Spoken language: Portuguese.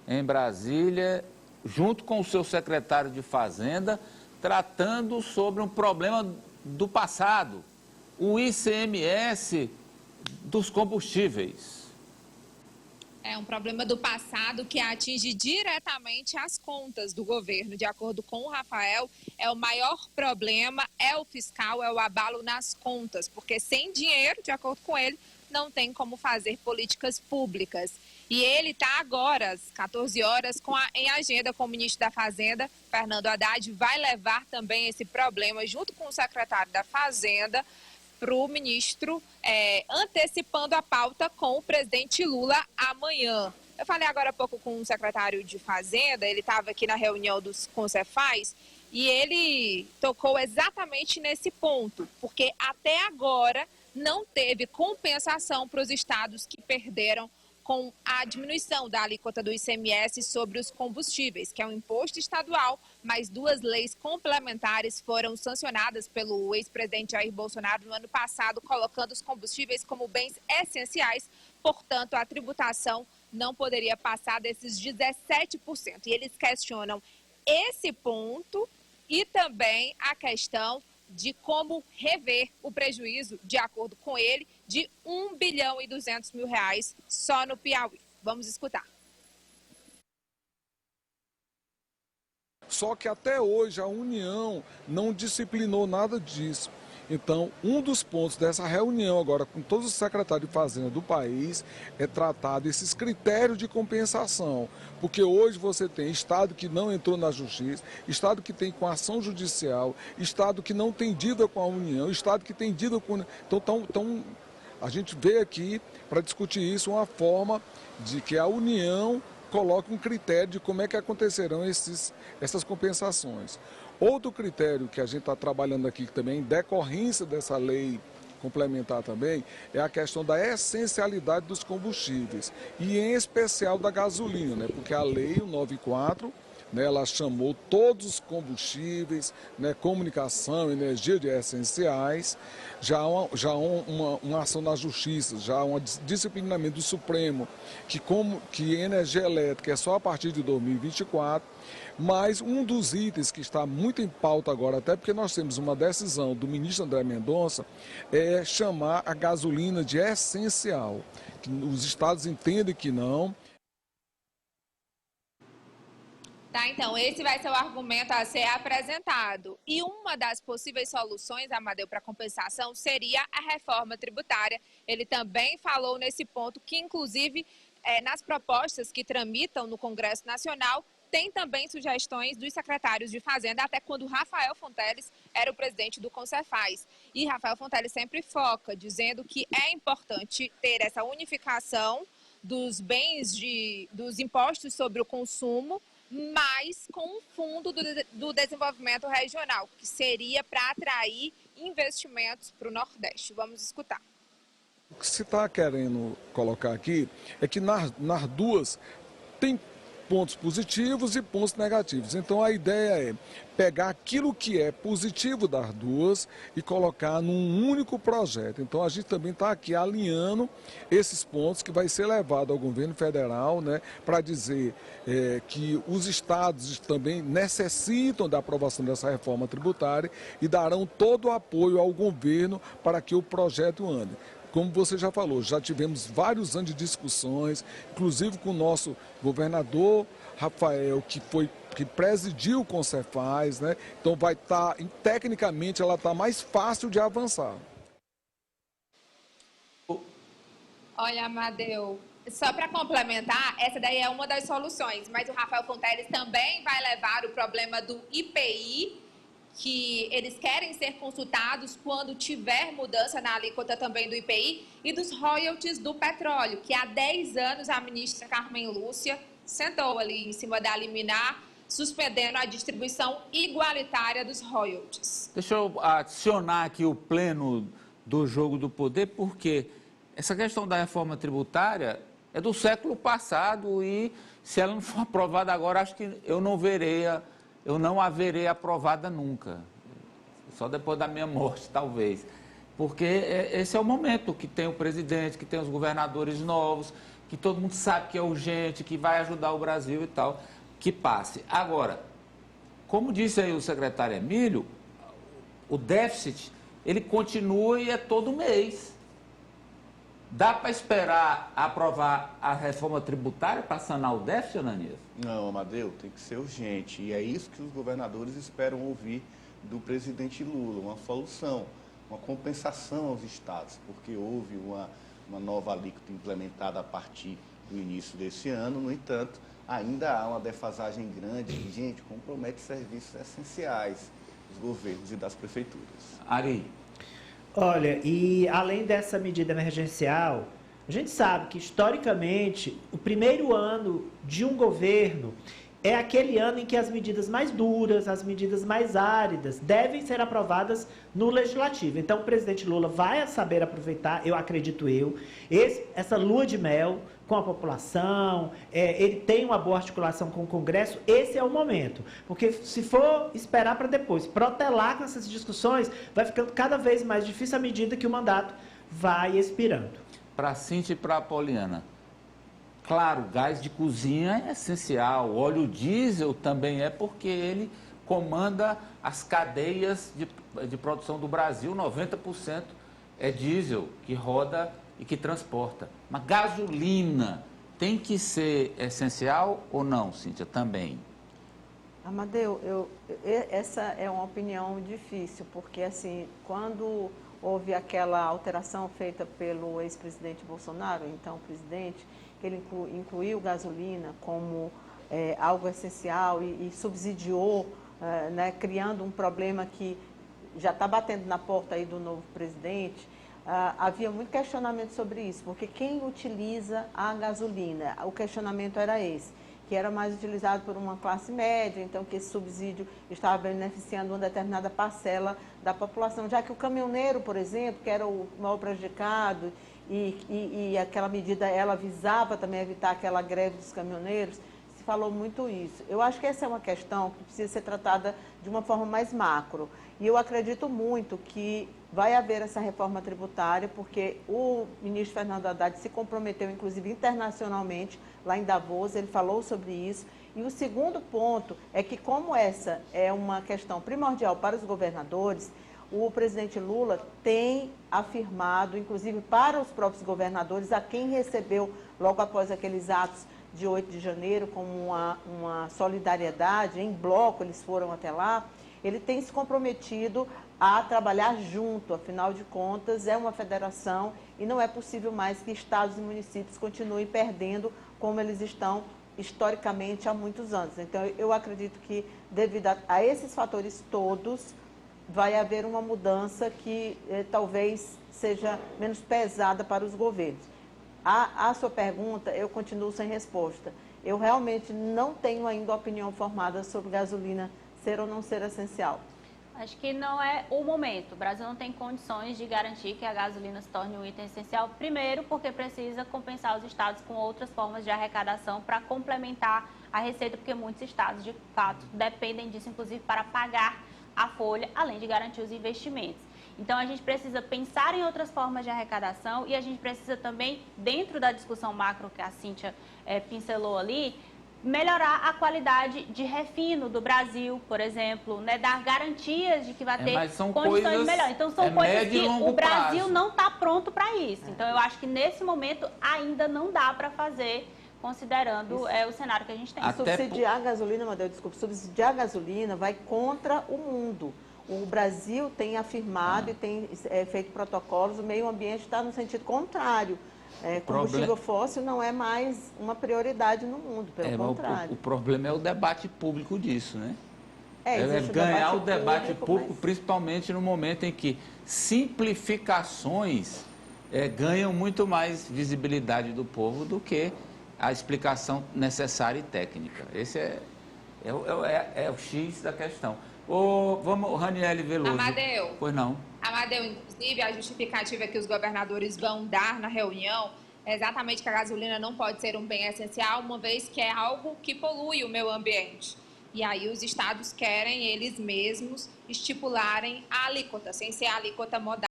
em Brasília, junto com o seu secretário de Fazenda, tratando sobre um problema do passado, o ICMS dos combustíveis. É um problema do passado que atinge diretamente as contas do governo. De acordo com o Rafael, o maior problema é o fiscal, é o abalo nas contas, porque sem dinheiro, de acordo com ele, não tem como fazer políticas públicas. E ele está agora, às 14 horas, em agenda com o ministro da Fazenda, Fernando Haddad, vai levar também esse problema, junto com o secretário da Fazenda, para o ministro, antecipando a pauta com o presidente Lula amanhã. Eu falei agora há pouco com o secretário de Fazenda, ele estava aqui na reunião dos Concefaz, e ele tocou exatamente nesse ponto, porque até agora não teve compensação para os estados que perderam com a diminuição da alíquota do ICMS sobre os combustíveis, que é um imposto estadual, mas 2 leis complementares foram sancionadas pelo ex-presidente Jair Bolsonaro no ano passado, colocando os combustíveis como bens essenciais, portanto, a tributação não poderia passar desses 17%. E eles questionam esse ponto e também a questão de como rever o prejuízo, de acordo com ele, de 1 bilhão e 200 mil reais só no Piauí. Vamos escutar. Só que até hoje a União não disciplinou nada disso. Então, um dos pontos dessa reunião agora com todos os secretários de Fazenda do país é tratar desses critérios de compensação. Porque hoje você tem estado que não entrou na justiça, estado que tem com ação judicial, estado que não tem dívida com a União, estado que tem dívida com... Então a gente veio aqui para discutir isso, uma forma de que a União coloque um critério de como é que acontecerão essas compensações. Outro critério que a gente está trabalhando aqui também, em decorrência dessa lei complementar também, é a questão da essencialidade dos combustíveis, e em especial da gasolina, né? Porque a lei 194, né, ela chamou todos os combustíveis, né, comunicação, energia de essenciais, já há uma ação na justiça, já há um disciplinamento do Supremo, que energia elétrica é só a partir de 2024, mas um dos itens que está muito em pauta agora, até porque nós temos uma decisão do ministro André Mendonça, é chamar a gasolina de essencial, que os estados entendem que não. Tá, então, esse vai ser o argumento a ser apresentado. E uma das possíveis soluções, Amadeu, para compensação seria a reforma tributária. Ele também falou nesse ponto que, inclusive, nas propostas que tramitam no Congresso Nacional, tem também sugestões dos secretários de Fazenda, até quando Rafael Fonteles era o presidente do Concefaz. E Rafael Fonteles sempre foca, dizendo que é importante ter essa unificação dos dos impostos sobre o consumo, mas com um fundo do desenvolvimento regional, que seria para atrair investimentos para o Nordeste. Vamos escutar. O que se está querendo colocar aqui é que nas duas tem pontos positivos e pontos negativos. Então a ideia é pegar aquilo que é positivo das duas e colocar num único projeto. Então a gente também está aqui alinhando esses pontos que vai ser levado ao governo federal, né, para dizer que os estados também necessitam da aprovação dessa reforma tributária e darão todo o apoio ao governo para que o projeto ande. Como você já falou, já tivemos vários anos de discussões, inclusive com o nosso governador Rafael, que presidiu o Concefaz, né? Então vai estar, tecnicamente, ela está mais fácil de avançar. Olha, Amadeu, só para complementar, essa daí é uma das soluções, mas o Rafael Fonteles também vai levar o problema do IPI, que eles querem ser consultados quando tiver mudança na alíquota também do IPI, e dos royalties do petróleo, que há 10 anos a ministra Carmen Lúcia sentou ali em cima da liminar, suspendendo a distribuição igualitária dos royalties. Deixa eu adicionar aqui o pleno do jogo do poder, porque essa questão da reforma tributária é do século passado e se ela não for aprovada agora, acho que eu não a verei aprovada nunca, só depois da minha morte, talvez. Porque esse é o momento que tem o presidente, que tem os governadores novos, que todo mundo sabe que é urgente, que vai ajudar o Brasil e tal, que passe. Agora, como disse aí o secretário Emílio, o déficit, ele continua e é todo mês. Dá para esperar aprovar a reforma tributária para sanar o déficit, Ananias? Não, Amadeu, tem que ser urgente. E é isso que os governadores esperam ouvir do presidente Lula, uma solução, uma compensação aos estados, porque houve uma nova alíquota implementada a partir do início desse ano. No entanto, ainda há uma defasagem grande que, gente, compromete serviços essenciais dos governos e das prefeituras. Ari? Olha, e além dessa medida emergencial, a gente sabe que, historicamente, o primeiro ano de um governo é aquele ano em que as medidas mais duras, as medidas mais áridas, devem ser aprovadas no Legislativo. Então, o presidente Lula vai saber aproveitar, eu acredito essa lua de mel com a população, ele tem uma boa articulação com o Congresso, esse é o momento. Porque se for esperar para depois protelar com essas discussões, vai ficando cada vez mais difícil à medida que o mandato vai expirando. Para a Cíntia e para a Poliana. Claro, gás de cozinha é essencial, óleo diesel também é, porque ele comanda as cadeias de produção do Brasil, 90% é diesel que roda e que transporta. Mas gasolina tem que ser essencial ou não, Cíntia, também? Amadeu, essa é uma opinião difícil, porque assim, quando houve aquela alteração feita pelo ex-presidente Bolsonaro, então presidente, que ele incluiu gasolina como algo essencial e subsidiou, né, criando um problema que já está batendo na porta aí do novo presidente. Havia muito questionamento sobre isso, porque quem utiliza a gasolina, o questionamento era esse, que era mais utilizado por uma classe média, então que esse subsídio estava beneficiando uma determinada parcela da população, já que o caminhoneiro, por exemplo, que era o maior prejudicado, e aquela medida, ela visava também evitar aquela greve dos caminhoneiros, se falou muito isso. Eu acho que essa é uma questão que precisa ser tratada de uma forma mais macro, e eu acredito muito que vai haver essa reforma tributária, porque o ministro Fernando Haddad se comprometeu, inclusive internacionalmente, lá em Davos, ele falou sobre isso. E o segundo ponto é que, como essa é uma questão primordial para os governadores, o presidente Lula tem afirmado, inclusive para os próprios governadores, a quem recebeu logo após aqueles atos de 8 de janeiro, como uma solidariedade, em bloco eles foram até lá, ele tem se comprometido a trabalhar junto, afinal de contas é uma federação e não é possível mais que estados e municípios continuem perdendo como eles estão historicamente há muitos anos. Então eu acredito que devido a esses fatores todos vai haver uma mudança que talvez seja menos pesada para os governos. A sua pergunta, eu continuo sem resposta. Eu realmente não tenho ainda opinião formada sobre gasolina ser ou não ser essencial. Acho que não é o momento. O Brasil não tem condições de garantir que a gasolina se torne um item essencial. Primeiro, porque precisa compensar os estados com outras formas de arrecadação para complementar a receita, porque muitos estados, de fato, dependem disso, inclusive, para pagar a folha, além de garantir os investimentos. Então, a gente precisa pensar em outras formas de arrecadação e a gente precisa também, dentro da discussão macro que a Cíntia pincelou ali, melhorar a qualidade de refino do Brasil, por exemplo, né, dar garantias de que vai ter condições melhores. Então, são coisas que o Brasil não está pronto para isso. Então, eu acho que nesse momento ainda não dá para fazer, considerando o cenário que a gente tem. Subsidiar a gasolina, Amadeu, desculpa, subsidiar a gasolina vai contra o mundo. O Brasil tem afirmado e tem feito protocolos, o meio ambiente está no sentido contrário. Combustível fóssil não é mais uma prioridade no mundo, pelo contrário. O problema é o debate público disso, né? Existe ganhar o debate público, principalmente no momento em que simplificações ganham muito mais visibilidade do povo do que a explicação necessária e técnica. Esse é o X da questão. Vamos, Raniele Veloso. Amadeu. Pois não. Amadeu, inclusive, a justificativa que os governadores vão dar na reunião é exatamente que a gasolina não pode ser um bem essencial, uma vez que é algo que polui o meio ambiente. E aí os estados querem eles mesmos estipularem a alíquota, sem ser a alíquota modal.